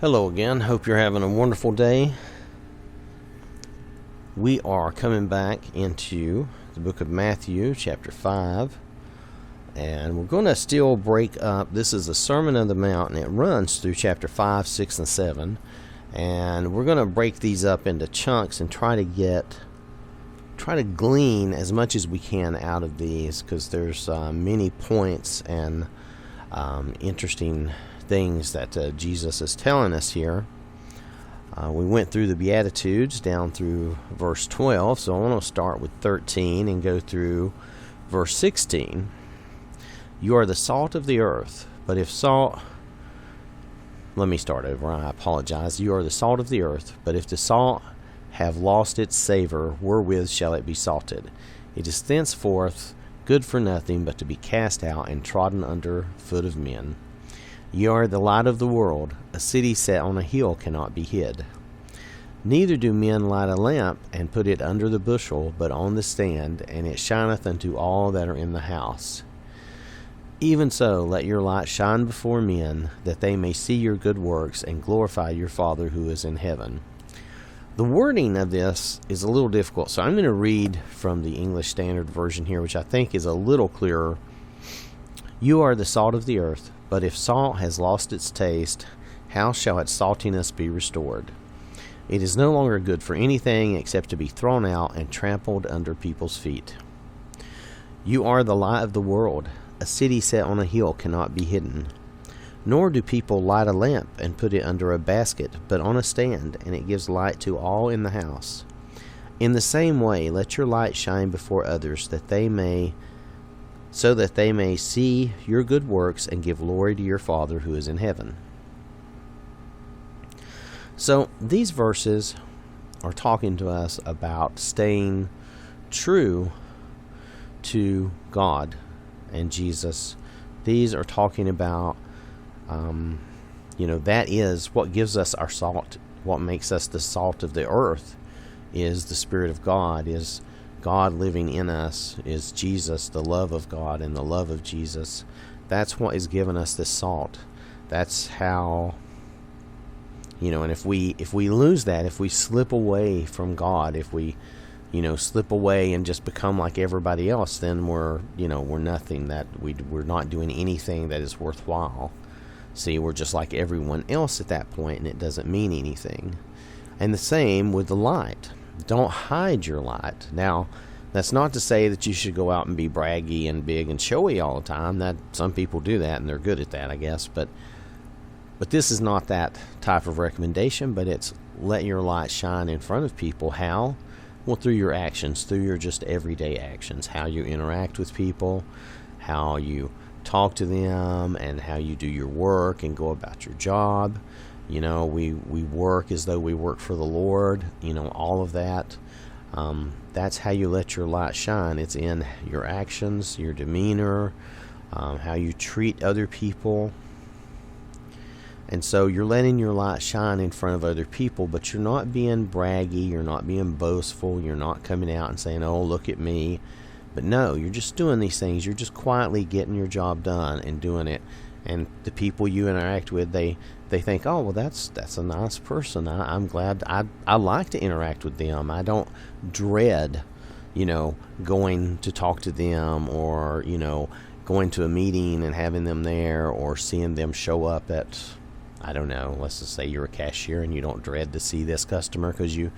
Hello again. Hope you're having a wonderful day. We are coming back into the book of Matthew, chapter 5. And we're going to still break up. This is the Sermon on the Mount, and it runs through chapter 5, 6, and 7. And we're going to break these up into chunks and try to glean as much as we can out of these, because there's many points and interesting things that Jesus is telling us here. We went through the Beatitudes down through verse 12, so I want to start with 13 and go through verse 16. You are the salt of the earth, but if salt... Let me start over, I apologize. You are the salt of the earth, but if the salt have lost its savor, wherewith shall it be salted? It is thenceforth good for nothing but to be cast out and trodden under foot of men. Ye are the light of the world. A city set on a hill cannot be hid. Neither do men light a lamp and put it under the bushel, but on the stand, and it shineth unto all that are in the house. Even so, let your light shine before men, that they may see your good works and glorify your Father who is in heaven. The wording of this is a little difficult, so I'm going to read from the English Standard Version here, which I think is a little clearer. You are the salt of the earth, but if salt has lost its taste, how shall its saltiness be restored? It is no longer good for anything except to be thrown out and trampled under people's feet. You are the light of the world. A city set on a hill cannot be hidden. Nor do people light a lamp and put it under a basket, but on a stand, and it gives light to all in the house. In the same way, let your light shine before others, so that they may see your good works and give glory to your Father who is in heaven. So these verses are talking to us about staying true to God and Jesus. These are talking about that is what gives us our salt. What makes us the salt of the earth is the Spirit of God, is God living in us, is Jesus, the love of God and the love of Jesus. That's what has given us this salt. That's how, and if we lose that, if we slip away from God, if we, slip away and just become like everybody else, then we're nothing, that we're not doing anything that is worthwhile. See, we're just like everyone else at that point, and it doesn't mean anything. And the same with the light. Don't hide your light. Now, that's not to say that you should go out and be braggy and big and showy all the time. That some people do that, and they're good at that, I guess. But this is not that type of recommendation, but it's let your light shine in front of people. How? Well, through your actions, through your just everyday actions, how you interact with people, how you talk to them, and how you do your work and go about your job. We work as though we work for the Lord, all of that. That's how you let your light shine. It's in your actions, your demeanor, how you treat other people. And so you're letting your light shine in front of other people, but you're not being braggy, you're not being boastful, you're not coming out and saying, oh, look at me. But no, you're just doing these things. You're just quietly getting your job done and doing it. And the people you interact with, they think, oh, well, that's a nice person. I'm glad. I like to interact with them. I don't dread, going to talk to them, or, going to a meeting and having them there, or seeing them show up at, I don't know, let's just say you're a cashier and you don't dread to see this customer, because you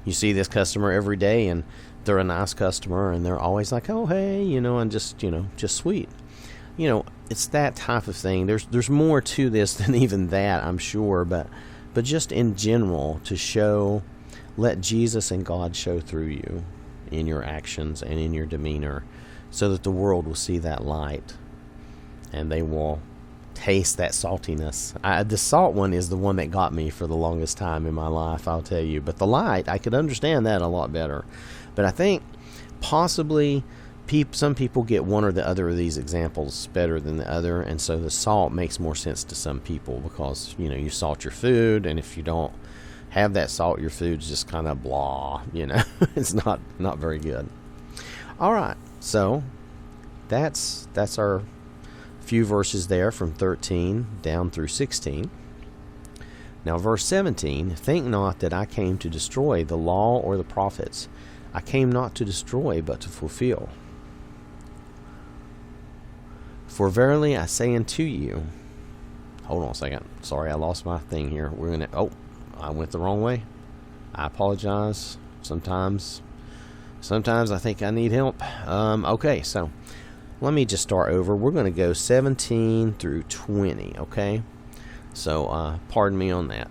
see this customer every day, and they're a nice customer, and they're always like, oh, hey, and just sweet. It's that type of thing. There's more to this than even that, I'm sure, but just in general, to let Jesus and God show through you in your actions and in your demeanor, so that the world will see that light, and they will taste that saltiness. The salt one is the one that got me for the longest time in my life, I'll tell you. But the light, I could understand that a lot better. But I think possibly some people get one or the other of these examples better than the other, and so the salt makes more sense to some people, because you salt your food, and if you don't have that salt, your food's just kind of blah. It's not very good. All right, so that's our few verses there from 13 down through 16. Now, verse 17, think not that I came to destroy the law or the prophets. I came not to destroy, but to fulfill. For verily I say unto you, hold on a second. Sorry, I lost my thing here. I went the wrong way. I apologize. Sometimes I think I need help. Okay, so let me just start over. We're going to go 17 through 20, okay? So, pardon me on that.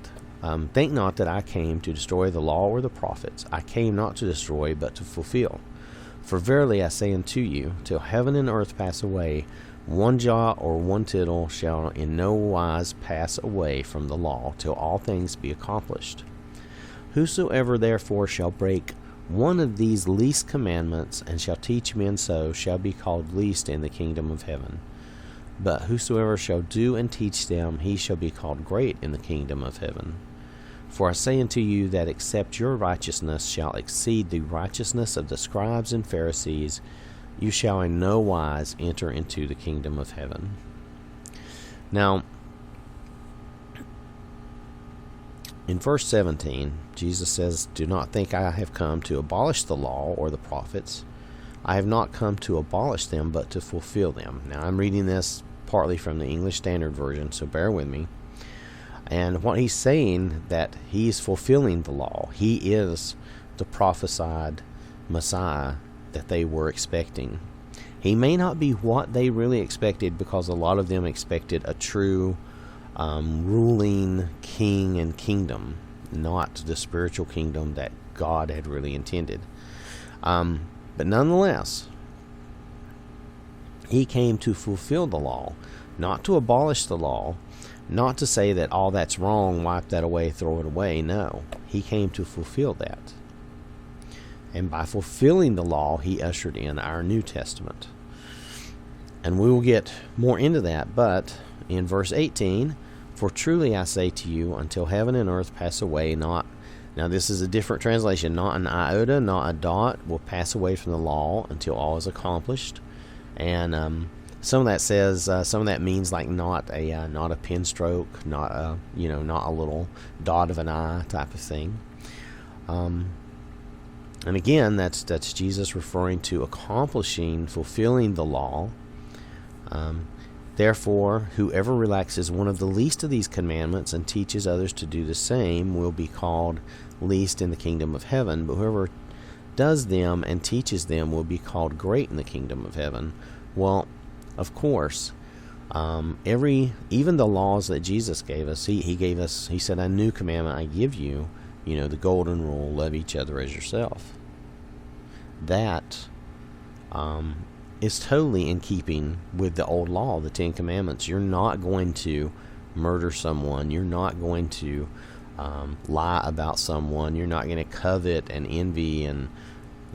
Think not that I came to destroy the law or the prophets. I came not to destroy, but to fulfill. For verily I say unto you, till heaven and earth pass away, one jot or one tittle shall in no wise pass away from the law, till all things be accomplished. Whosoever therefore shall break one of these least commandments, and shall teach men so, shall be called least in the kingdom of heaven. But whosoever shall do and teach them, he shall be called great in the kingdom of heaven. For I say unto you that except your righteousness shall exceed the righteousness of the scribes and Pharisees, you shall in no wise enter into the kingdom of heaven. Now, in verse 17, Jesus says, do not think I have come to abolish the law or the prophets. I have not come to abolish them, but to fulfill them. Now, I'm reading this partly from the English Standard Version, so bear with me. And what he's saying, that he's fulfilling the law. He is the prophesied Messiah that they were expecting. He may not be what they really expected, because a lot of them expected a true ruling king and kingdom, not the spiritual kingdom that God had really intended. But nonetheless, he came to fulfill the law, not to abolish the law, not to say that all that's wrong, wipe that away, throw it away. No, he came to fulfill that. And by fulfilling the law, he ushered in our New Testament. And we will get more into that, but in verse 18, for truly I say to you, until heaven and earth pass away, not, now this is a different translation, not an iota, not a dot, will pass away from the law until all is accomplished. And some of that says, some of that means like not a pen stroke, not a little dot of an I type of thing. And again, that's Jesus referring to accomplishing, fulfilling the law. Therefore, whoever relaxes one of the least of these commandments and teaches others to do the same will be called least in the kingdom of heaven. But whoever does them and teaches them will be called great in the kingdom of heaven. Well, of course, even the laws that Jesus gave us, he gave us, he said, a new commandment I give you, the golden rule, love each other as yourself. That is totally in keeping with the old law, the Ten Commandments. You're not going to murder someone. You're not going to lie about someone. You're not going to covet and envy. And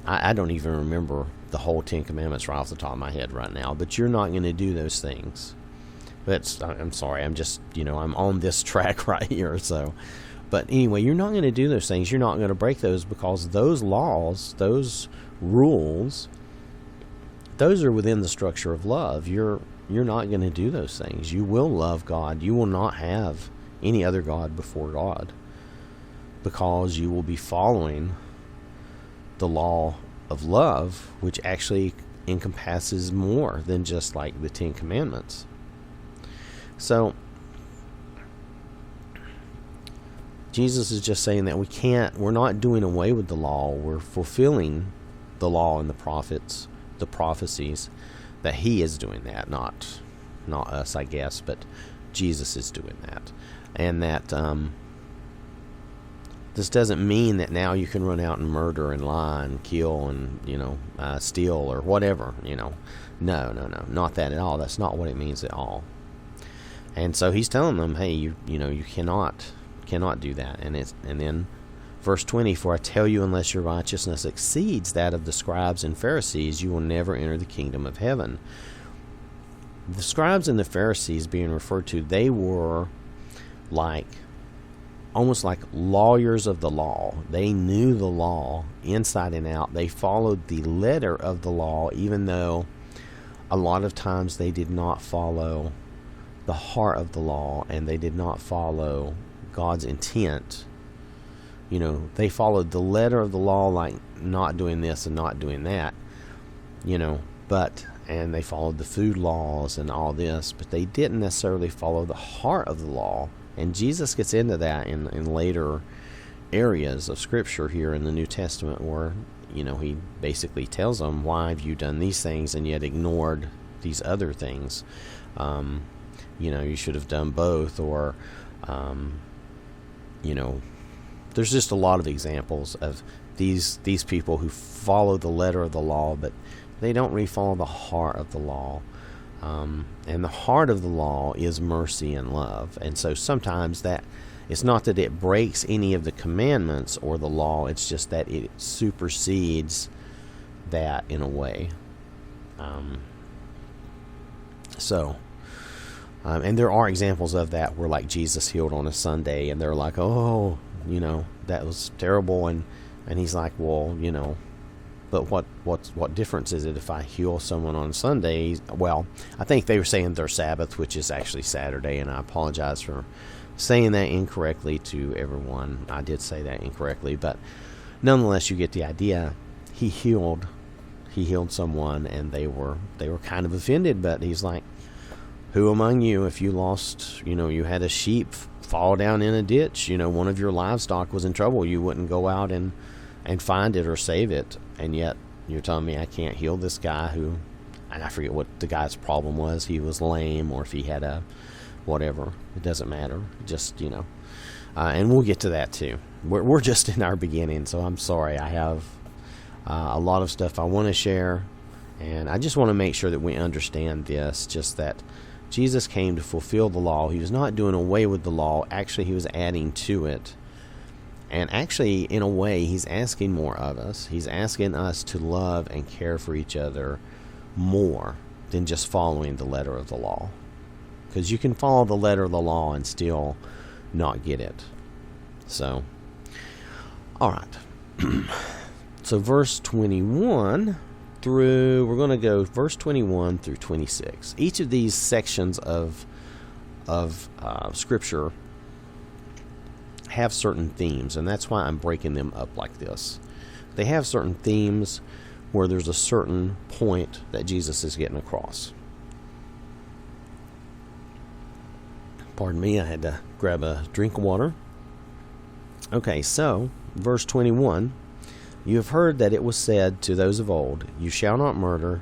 I don't even remember the whole Ten Commandments right off the top of my head right now. But you're not going to do those things. I'm sorry. I'm just, I'm on this track right here. So, but anyway, you're not going to do those things. You're not going to break those, because those laws, those rules, those are within the structure of love. You're not going to do those things. You will love God. You will not have any other God before God, because you will be following the law of love, which actually encompasses more than just like the Ten Commandments. So Jesus is just saying that we're not doing away with the law. We're fulfilling the law and the prophets, the prophecies, that he is doing that, not us, I guess, but Jesus is doing that. And that this doesn't mean that now you can run out and murder and lie and kill and steal or whatever. No, not that at all. That's not what it means at all. And so he's telling them, hey, you cannot do that. And then verse 20, for I tell you, unless your righteousness exceeds that of the scribes and Pharisees, you will never enter the kingdom of heaven. The scribes and the Pharisees being referred to, they were almost like lawyers of the law. They knew the law inside and out. They followed the letter of the law, even though a lot of times they did not follow the heart of the law, and they did not follow God's intent. They followed the letter of the law, like not doing this and not doing that, and they followed the food laws and all this, but they didn't necessarily follow the heart of the law. And Jesus gets into that in later areas of Scripture here in the New Testament, where he basically tells them, why have you done these things and yet ignored these other things? You should have done both, or there's just a lot of examples of these people who follow the letter of the law, but they don't really follow the heart of the law. And the heart of the law is mercy and love. And so sometimes that it's not that it breaks any of the commandments or the law, it's just that it supersedes that in a way. And there are examples of that where, like, Jesus healed on a Sunday, and they're like, oh, that was terrible. And he's like, well, but what difference is it if I heal someone on Sunday? Well, I think they were saying their Sabbath, which is actually Saturday, and I apologize for saying that incorrectly to everyone. I did say that incorrectly, but nonetheless, you get the idea. He healed someone, and they were kind of offended, but he's like, who among you, if you lost, you had a sheep fall down in a ditch, one of your livestock was in trouble, you wouldn't go out and find it or save it? And yet you're telling me I can't heal this guy who, and I forget what the guy's problem was. He was lame, or if he had a whatever. It doesn't matter. Just, and we'll get to that too. We're just in our beginning, so I'm sorry. I have a lot of stuff I want to share, and I just want to make sure that we understand this, just that Jesus came to fulfill the law. He was not doing away with the law. Actually, he was adding to it. And actually, in a way, he's asking more of us. He's asking us to love and care for each other more than just following the letter of the law. Because you can follow the letter of the law and still not get it. So, all right. So verse 21 we're going to go verse 21 through 26. Each of these sections of Scripture have certain themes, and that's why I'm breaking them up like this. They have certain themes where there's a certain point that Jesus is getting across. Pardon me, I had to grab a drink of water. Okay, so verse 21, you have heard that it was said to those of old, you shall not murder.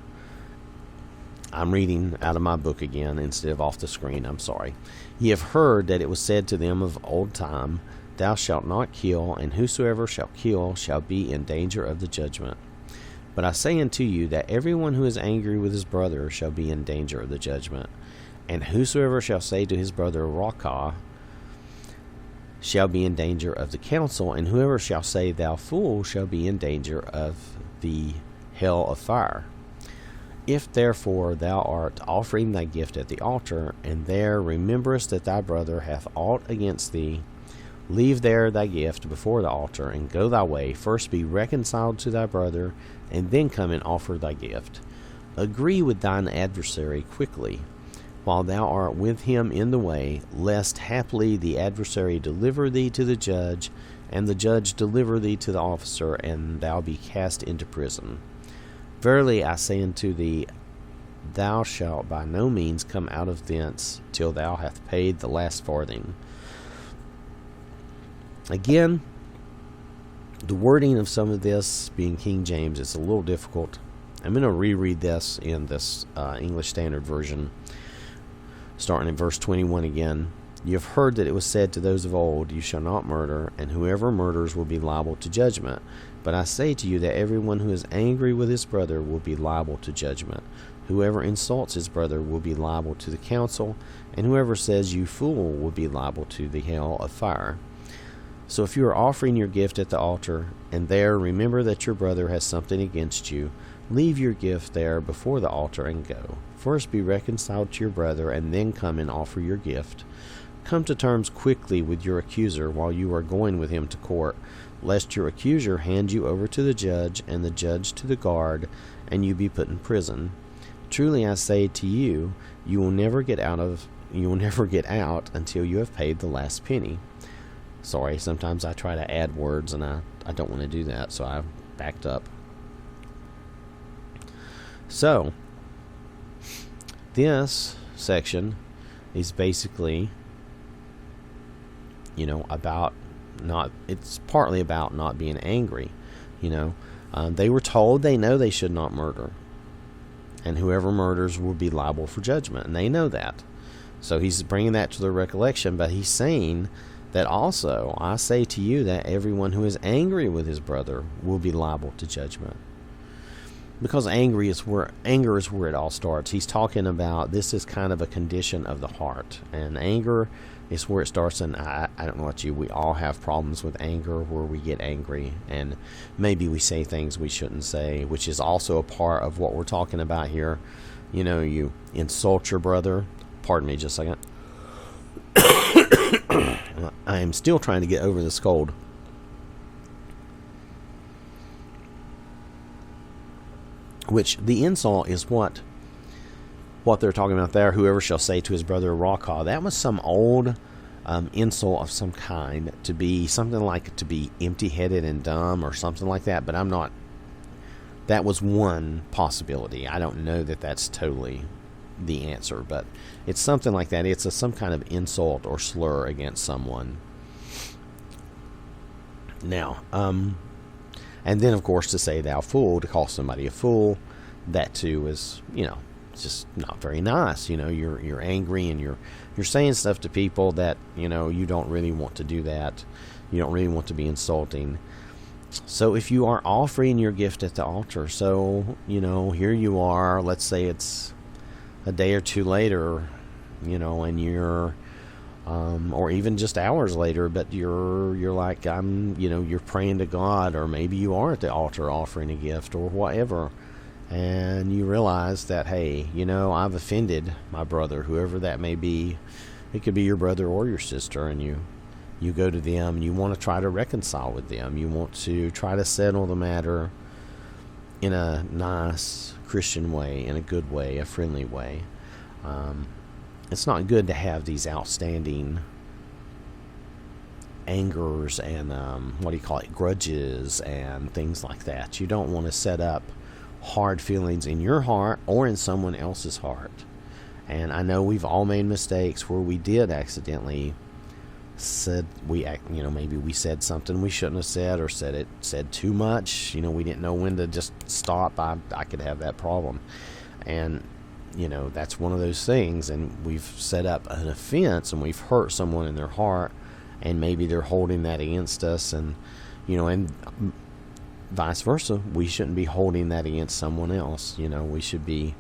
I'm reading out of my book again instead of off the screen, I'm sorry. Ye have heard that it was said to them of old time, thou shalt not kill, and whosoever shall kill shall be in danger of the judgment. But I say unto you that everyone who is angry with his brother shall be in danger of the judgment. And whosoever shall say to his brother, Raca, shall be in danger of the council, and whoever shall say, thou fool, shall be in danger of the hell of fire. If therefore thou art offering thy gift at the altar, and there rememberest that thy brother hath aught against thee, leave there thy gift before the altar, and go thy way. First be reconciled to thy brother, and then come and offer thy gift. Agree with thine adversary quickly, while thou art with him in the way, lest haply the adversary deliver thee to the judge, and the judge deliver thee to the officer, and thou be cast into prison. Verily I say unto thee, thou shalt by no means come out of thence till thou hast paid the last farthing. Again, the wording of some of this, being King James, is a little difficult. I'm going to reread this in this English Standard Version, starting in verse 21 again. You have heard that it was said to those of old, you shall not murder, and whoever murders will be liable to judgment. But I say to you that everyone who is angry with his brother will be liable to judgment. Whoever insults his brother will be liable to the council, and whoever says, you fool, will be liable to the hell of fire. So if you are offering your gift at the altar, and there remember that your brother has something against you, leave your gift there before the altar and go. First be reconciled to your brother, and then come and offer your gift. Come to terms quickly with your accuser while you are going with him to court, lest your accuser hand you over to the judge, and the judge to the guard, and you be put in prison. Truly I say to you, you will never get out until you have paid the last penny. Sorry, sometimes I try to add words and I don't want to do that, so I've backed up. So, this section is basically, about it's partly about not being angry. They were told they know they should not murder. And whoever murders will be liable for judgment. And they know that. So he's bringing that to their recollection. But he's saying that also, I say to you that everyone who is angry with his brother will be liable to judgment. Because anger is where it all starts. He's talking about this is kind of a condition of the heart. And anger is where it starts. And I don't know about you, we all have problems with anger where we get angry. And maybe we say things we shouldn't say, which is also a part of what we're talking about here. You insult your brother. Pardon me just a second. I am still trying to get over this cold. Which the insult is what they're talking about there. Whoever shall say to his brother Raca. That was some old insult of some kind, to be something like to be empty-headed and dumb or something like that. But I'm not. That was one possibility. I don't know that that's totally the answer, but it's something like that. It's some kind of insult or slur against someone. Now, and then of course to say thou fool, to call somebody a fool, that too is, it's just not very nice. You're angry and you're saying stuff to people that, you don't really want to do that. You don't really want to be insulting. So if you are offering your gift at the altar, so, here you are, let's say it's a day or two later, and you're, or even just hours later, but you're like, you're praying to God, or maybe you are at the altar offering a gift or whatever, and you realize that, hey, I've offended my brother, whoever that may be. It could be your brother or your sister, and you go to them and you want to try to reconcile with them. You want to try to settle the matter in a nice Christian way, in a good way, a friendly way. It's not good to have these outstanding angers and grudges and things like that. You don't want to set up hard feelings in your heart or in someone else's heart. And I know we've all made mistakes where we did accidentally maybe we said something we shouldn't have said, or said too much. We didn't know when to just stop. I could have that problem, and that's one of those things. And we've set up an offense, and we've hurt someone in their heart, and maybe they're holding that against us, and and vice versa. We shouldn't be holding that against someone else. We should be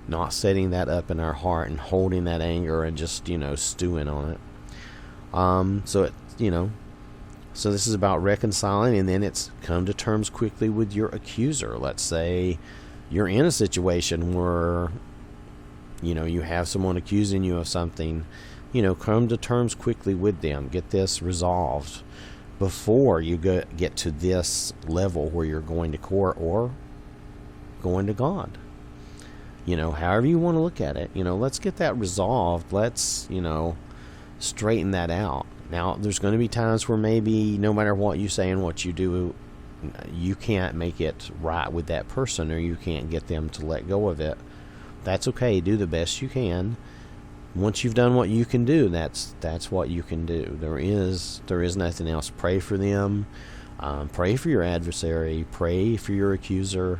not setting that up in our heart and holding that anger and just stewing on it. So this is about reconciling, and then it's come to terms quickly with your accuser. Let's say you're in a situation where, you have someone accusing you of something, come to terms quickly with them. Get this resolved before you get to this level where you're going to court or going to God. However you want to look at it, let's get that resolved. Let's, straighten that out. Now, there's going to be times where maybe no matter what you say and what you do, you can't make it right with that person, or you can't get them to let go of it. That's okay. Do the best you can. Once you've done what you can do, that's what you can do. There is nothing else. Pray for them. Pray for your adversary. Pray for your accuser.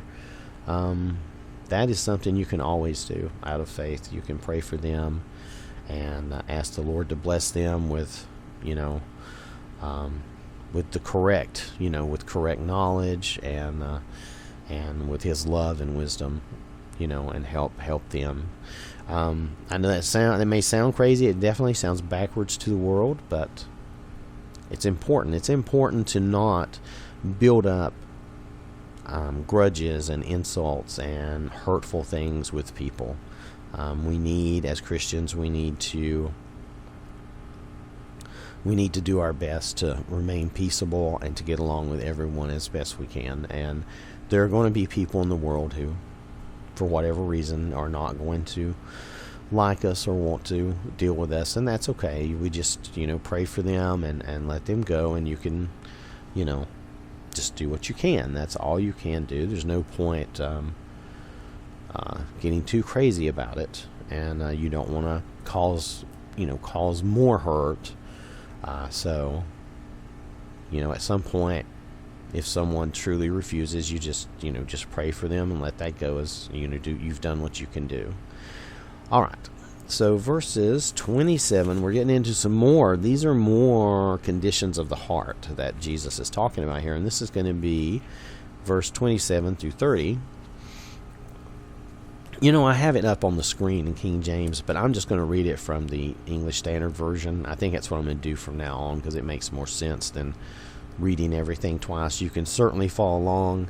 That is something you can always do out of faith. You can pray for them and ask the Lord to bless them with, with the correct, with correct knowledge and with His love and wisdom, and help them. I know that may sound crazy. It definitely sounds backwards to the world, but it's important. It's important to not build up grudges and insults and hurtful things with people. As Christians, we need to do our best to remain peaceable and to get along with everyone as best we can. And there are going to be people in the world who, for whatever reason, are not going to like us or want to deal with us, and that's okay. We just, pray for them and let them go, and you can, just do what you can. That's all you can do. There's no point getting too crazy about it, and you don't want to cause more hurt. So, at some point, if someone truly refuses, you just pray for them and let that go as you've done what you can do. All right. So verses 27, we're getting into some more. These are more conditions of the heart that Jesus is talking about here, and this is going to be verse 27 through 30. I have it up on the screen in King James, but I'm just going to read it from the English Standard Version. I think that's what I'm going to do from now on because it makes more sense than reading everything twice. You can certainly follow along,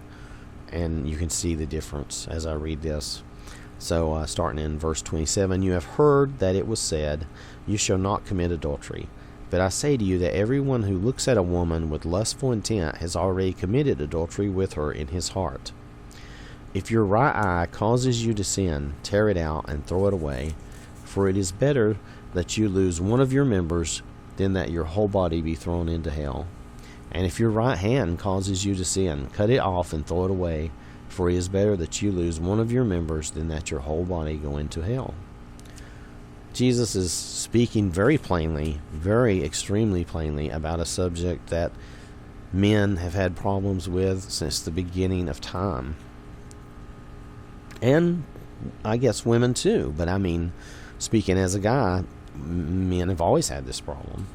and you can see the difference as I read this. So starting in verse 27, you have heard that it was said, you shall not commit adultery. But I say to you that everyone who looks at a woman with lustful intent has already committed adultery with her in his heart. If your right eye causes you to sin, tear it out and throw it away, for it is better that you lose one of your members than that your whole body be thrown into hell. And if your right hand causes you to sin, cut it off and throw it away, for it is better that you lose one of your members than that your whole body go into hell. Jesus is speaking very plainly, very extremely plainly, about a subject that men have had problems with since the beginning of time. And I guess women too, but speaking as a guy, men have always had this problem.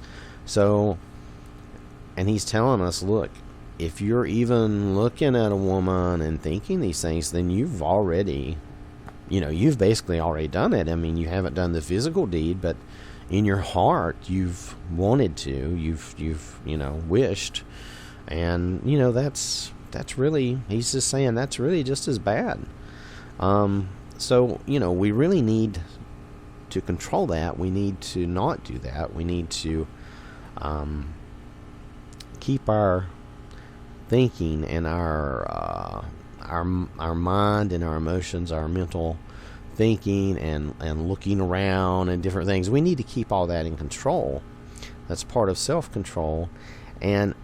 So, and he's telling us, look, if you're even looking at a woman and thinking these things, then you've already, you've basically already done it. You haven't done the physical deed, but in your heart, you've wanted to, you've wished. And, that's really, he's just saying that's really just as bad. So, we really need to control that. We need to not do that. We need to keep our thinking and our mind and our emotions, our mental thinking and looking around and different things. We need to keep all that in control. That's part of self-control. And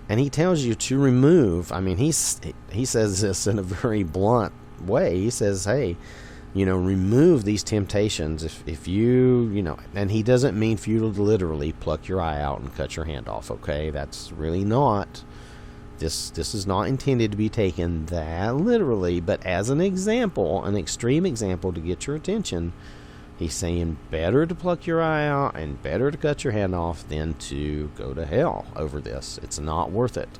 he tells you to remove. He says this in a very blunt way. He says, hey, remove these temptations. If you, and he doesn't mean for you to literally pluck your eye out and cut your hand off, okay? That's really not. This is not intended to be taken that literally, but as an example, an extreme example to get your attention. He's saying better to pluck your eye out and better to cut your hand off than to go to hell over this. It's not worth it.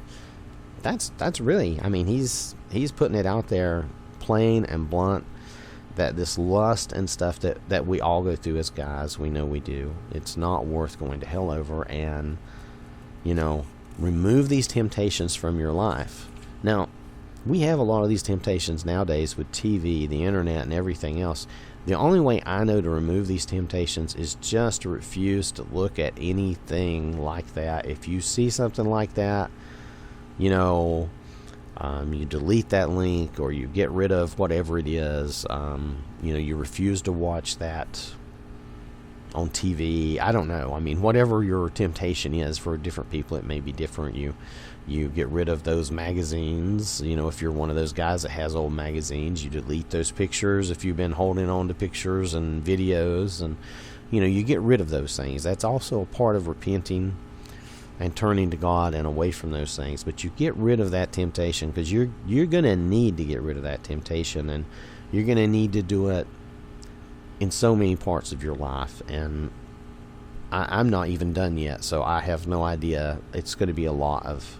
That's really, he's putting it out there plain and blunt, that this lust and stuff that we all go through as guys, we know we do. It's not worth going to hell over, and, remove these temptations from your life. Now, we have a lot of these temptations nowadays with TV, the internet, and everything else. The only way I know to remove these temptations is just to refuse to look at anything like that. If you see something like that, you delete that link, or you get rid of whatever it is. You refuse to watch that on TV. I don't know. Whatever your temptation is, for different people it may be different. You get rid of those magazines. If you're one of those guys that has old magazines, you delete those pictures if you've been holding on to pictures and videos, and you get rid of those things. That's also a part of repenting and turning to God and away from those things. But you get rid of that temptation, because you're going to need to get rid of that temptation, and you're going to need to do it in so many parts of your life. And I'm not even done yet, so I have no idea. It's going to be a lot of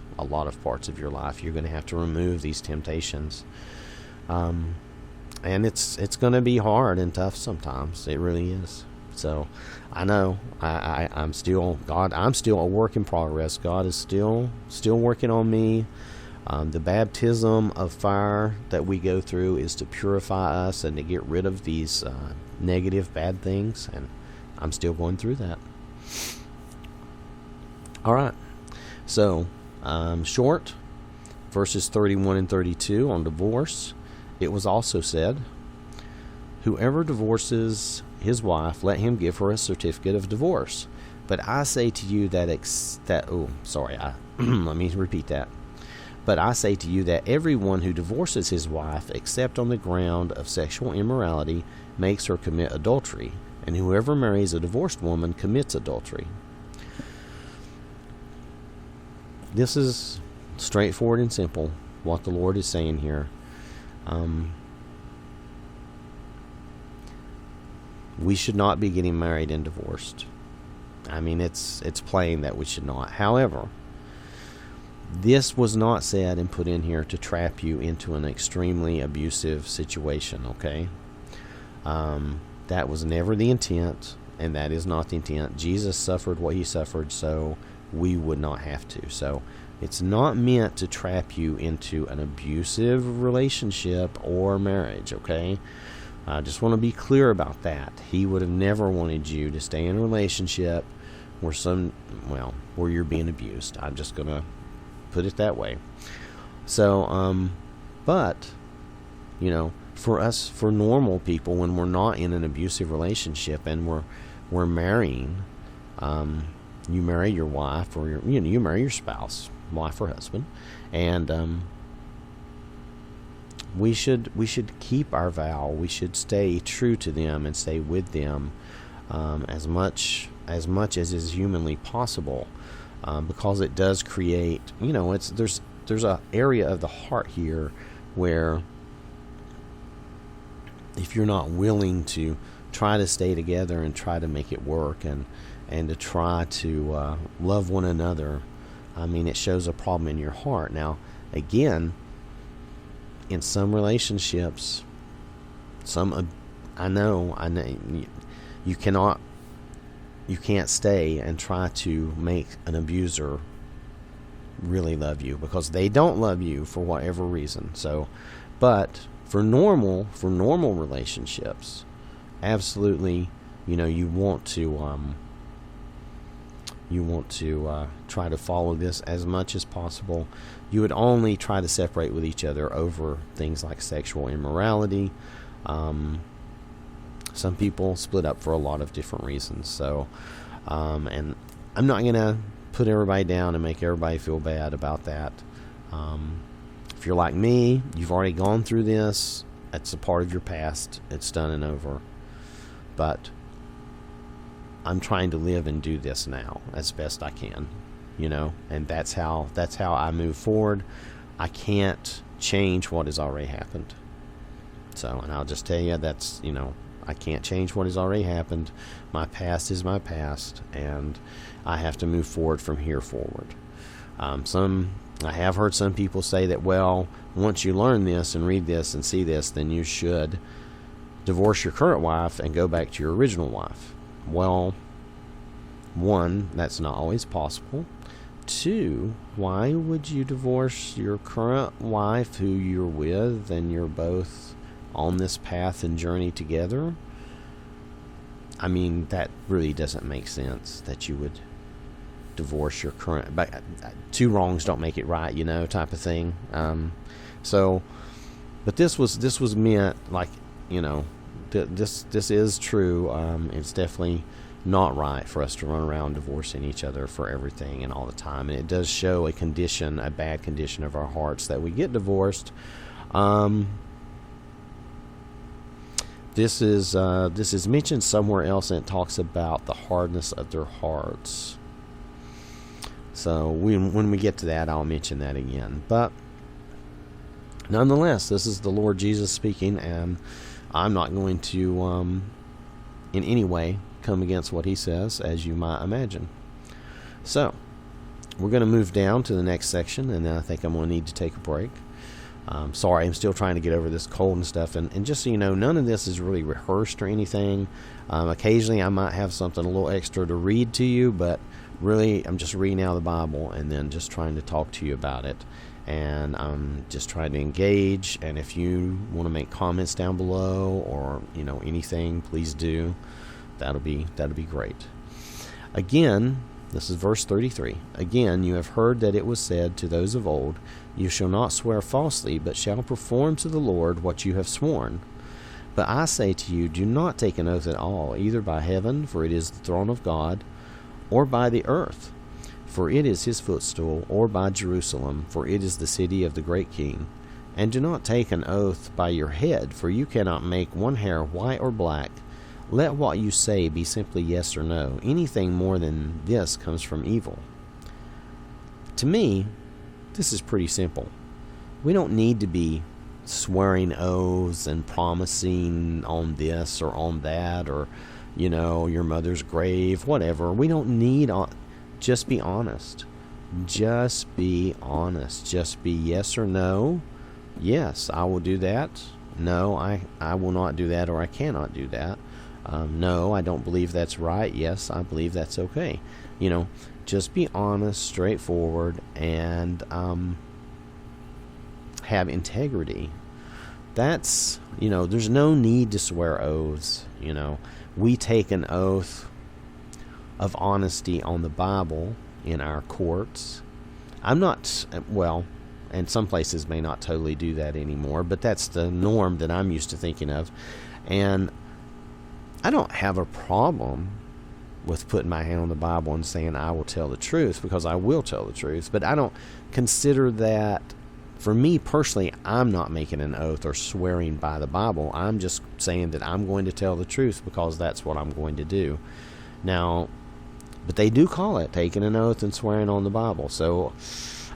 parts of your life. You're going to have to remove these temptations, and it's going to be hard and tough sometimes. It really is. So I know I'm still a work in progress. God is still working on me. The baptism of fire that we go through is to purify us and to get rid of these negative, bad things, and I'm still going through that. All right. So, short, verses 31 and 32 on divorce. It was also said, whoever divorces his wife, let him give her a certificate of divorce. But I say to you that let me repeat that. But I say to you that everyone who divorces his wife, except on the ground of sexual immorality, makes her commit adultery, and whoever marries a divorced woman commits adultery. This is straightforward and simple, what the Lord is saying here. We should not be getting married and divorced. I mean, it's plain that we should not. However, this was not said and put in here to trap you into an extremely abusive situation, okay? That was never the intent, and that is not the intent. Jesus suffered what he suffered, so we would not have to. So it's not meant to trap you into an abusive relationship or marriage, okay? I just want to be clear about that. He would have never wanted you to stay in a relationship where where you're being abused. I'm just going to put it that way. So, but, for us, for normal people, when we're not in an abusive relationship and we're marrying, you marry your wife or you marry your spouse, wife or husband, and we should keep our vow. We should stay true to them and stay with them as much as is humanly possible, because it does create, there's a area of the heart here where if you're not willing to try to stay together and try to make it work and to try to love one another, I mean, it shows a problem in your heart. Now, again, in some relationships, I know you can't stay and try to make an abuser really love you, because they don't love you for whatever reason. So, but for normal relationships, absolutely, you want to try to follow this as much as possible. You would only try to separate with each other over things like sexual immorality. Some people split up for a lot of different reasons. So, and I'm not going to put everybody down and make everybody feel bad about that. If you're like me, you've already gone through this. It's a part of your past. It's done and over. But I'm trying to live and do this now as best I can, and that's how I move forward. I can't change what has already happened. So, and I'll just tell you, that's, I can't change what has already happened. My past is my past, and I have to move forward from here forward. I have heard some people say that, well, once you learn this and read this and see this, then you should divorce your current wife and go back to your original wife. Well, one, that's not always possible. Two, why would you divorce your current wife who you're with and you're both on this path and journey together? I mean, that really doesn't make sense, that you would divorce your current, but two wrongs don't make it right, type of thing. But this was meant like, this is true. It's definitely not right for us to run around divorcing each other for everything and all the time, and it does show a bad condition of our hearts that we get divorced. This is mentioned somewhere else, and it talks about the hardness of their hearts. So when we get to that, I'll mention that again. But nonetheless, this is the Lord Jesus speaking, and I'm not going to in any way come against what he says, as you might imagine. So we're going to move down to the next section, and then I think I'm going to need to take a break. Sorry, I'm still trying to get over this cold and stuff, and just so you know, none of this is really rehearsed or anything. Occasionally I might have something a little extra to read to you, but really I'm just reading out of the Bible and then just trying to talk to you about it, and I'm just trying to engage. And if you want to make comments down below or anything, please do. That'll be great. Again, this is verse 33. Again, you have heard that it was said to those of old, you shall not swear falsely, but shall perform to the Lord what you have sworn. But I say to you, do not take an oath at all, either by heaven, for it is the throne of God, or by the earth, for it is his footstool, or by Jerusalem, for it is the city of the great king. And do not take an oath by your head, for you cannot make one hair white or black. Let what you say be simply yes or no. Anything more than this comes from evil. To me, this is pretty simple. We don't need to be swearing oaths and promising on this or on that, or, your mother's grave, whatever. We don't need, just be honest. Just be honest. Just be yes or no. Yes, I will do that. No, I will not do that, or I cannot do that. No, I don't believe that's right. Yes, I believe that's okay. Just be honest, straightforward, and have integrity. That's, there's no need to swear oaths. We take an oath of honesty on the Bible in our courts. I'm not, and some places may not totally do that anymore, but that's the norm that I'm used to thinking of. And I don't have a problem with putting my hand on the Bible and saying I will tell the truth, because I will tell the truth. But I don't consider that, for me personally, I'm not making an oath or swearing by the Bible. I'm just saying that I'm going to tell the truth because that's what I'm going to do. Now, but they do call it taking an oath and swearing on the Bible. So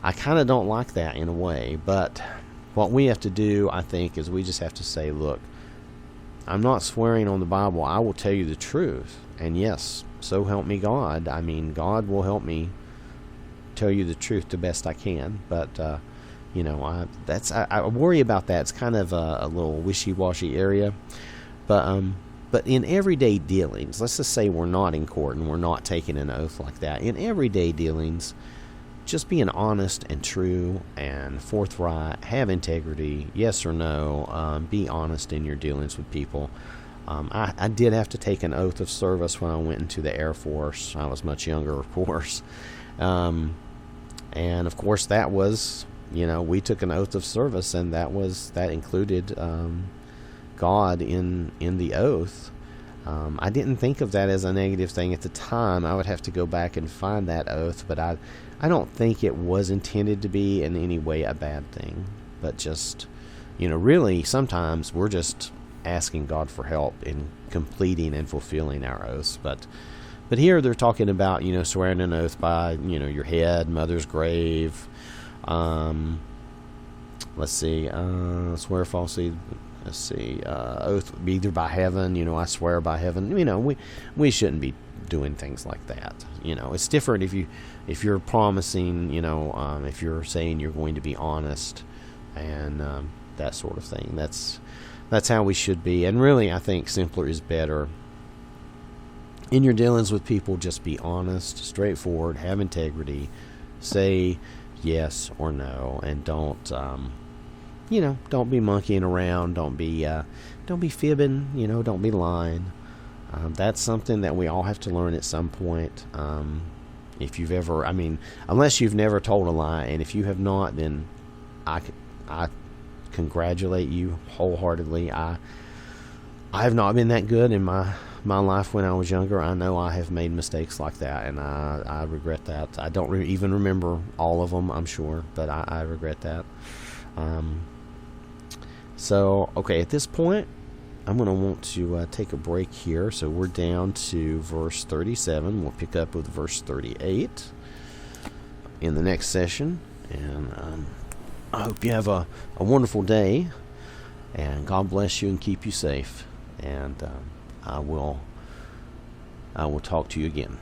I kind of don't like that in a way. But what we have to do, I think, is we just have to say, look, I'm not swearing on the Bible. I will tell you the truth. And yes, so help me God. I mean, God will help me tell you the truth the best I can. But, I worry about that. It's kind of a little wishy-washy area. But in everyday dealings, let's just say we're not in court and we're not taking an oath like that. In everyday dealings, just being honest and true and forthright, have integrity, yes or no, be honest in your dealings with people. I did have to take an oath of service when I went into the Air Force. I was much younger, of course. And of course that was, we took an oath of service, and that included God in the oath. I didn't think of that as a negative thing at the time. I would have to go back and find that oath, but I don't think it was intended to be in any way a bad thing. But just, really sometimes we're just asking God for help in completing and fulfilling our oaths. But here they're talking about, swearing an oath by, your head, mother's grave. Let's see, swear falsely. Let's see, oath either by heaven, I swear by heaven. We shouldn't be doing things like that. It's different if you're promising, if you're saying you're going to be honest and that sort of thing. That's how we should be. And really, I think simpler is better. In your dealings with people, just be honest, straightforward, have integrity, say yes or no, and don't be monkeying around, don't be fibbing, don't be lying. That's something that we all have to learn at some point. If you've ever, unless you've never told a lie, and if you have not, then I congratulate you wholeheartedly. I have not been that good in my life when I was younger. I know I have made mistakes like that, and I regret that. I don't even remember all of them, I'm sure, but I regret that. So, okay, at this point, I'm going to want to take a break here. So we're down to verse 37. We'll pick up with verse 38 in the next session. And I hope you have a wonderful day. And God bless you and keep you safe. And I will talk to you again.